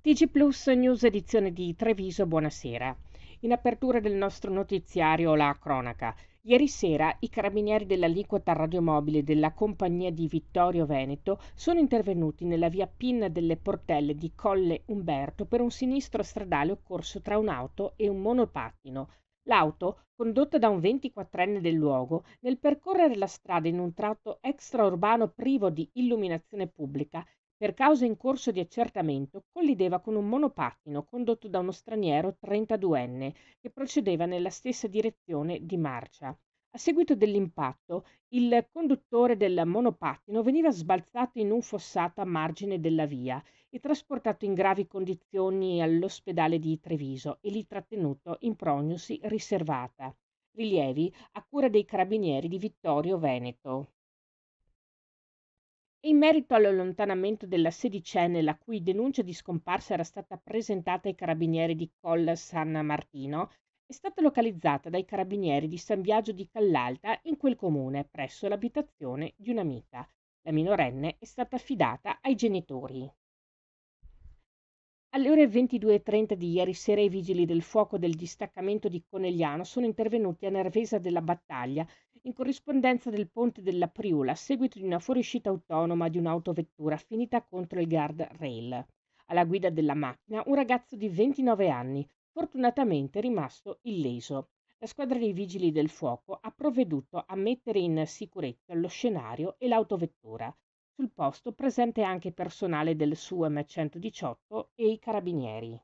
TG Plus News edizione di Treviso, buonasera. In apertura del nostro notiziario la cronaca. Ieri sera i carabinieri dell'aliquota radiomobile della compagnia di Vittorio Veneto sono intervenuti nella via Pin delle Portelle di Colle Umberto per un sinistro stradale occorso tra un'auto e un monopattino. L'auto, condotta da un 24enne del luogo, nel percorrere la strada in un tratto extraurbano privo di illuminazione pubblica, per causa in corso di accertamento, collideva con un monopattino condotto da uno straniero 32enne che procedeva nella stessa direzione di marcia. A seguito dell'impatto, il conduttore del monopattino veniva sbalzato in un fossato a margine della via e trasportato in gravi condizioni all'ospedale di Treviso e lì trattenuto in prognosi riservata. Rilievi a cura dei carabinieri di Vittorio Veneto. In merito all'allontanamento della sedicenne, la cui denuncia di scomparsa era stata presentata ai carabinieri di Colle San Martino, è stata localizzata dai carabinieri di San Biagio di Callalta in quel comune, presso l'abitazione di un'amica. La minorenne è stata affidata ai genitori. Alle ore 22:30 di ieri sera i vigili del fuoco del distaccamento di Conegliano sono intervenuti a Nervesa della Battaglia in corrispondenza del ponte della Priula a seguito di una fuoriuscita autonoma di un'autovettura finita contro il guardrail. Alla guida della macchina un ragazzo di 29 anni, fortunatamente rimasto illeso. La squadra dei vigili del fuoco ha provveduto a mettere in sicurezza lo scenario e l'autovettura. Sul posto presente anche personale del SUAM 118 e i carabinieri.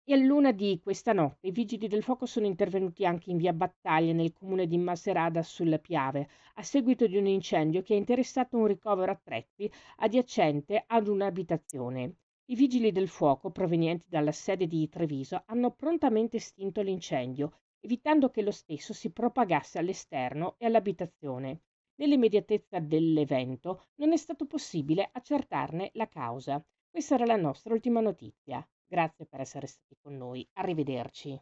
E all'una di questa notte i vigili del fuoco sono intervenuti anche in via Battaglia nel comune di Macerata sul Piave a seguito di un incendio che ha interessato un ricovero attrezzi adiacente ad un'abitazione. I vigili del fuoco provenienti dalla sede di Treviso hanno prontamente estinto l'incendio, evitando che lo stesso si propagasse all'esterno e all'abitazione. Nell'immediatezza dell'evento non è stato possibile accertarne la causa. Questa era la nostra ultima notizia. Grazie per essere stati con noi. Arrivederci.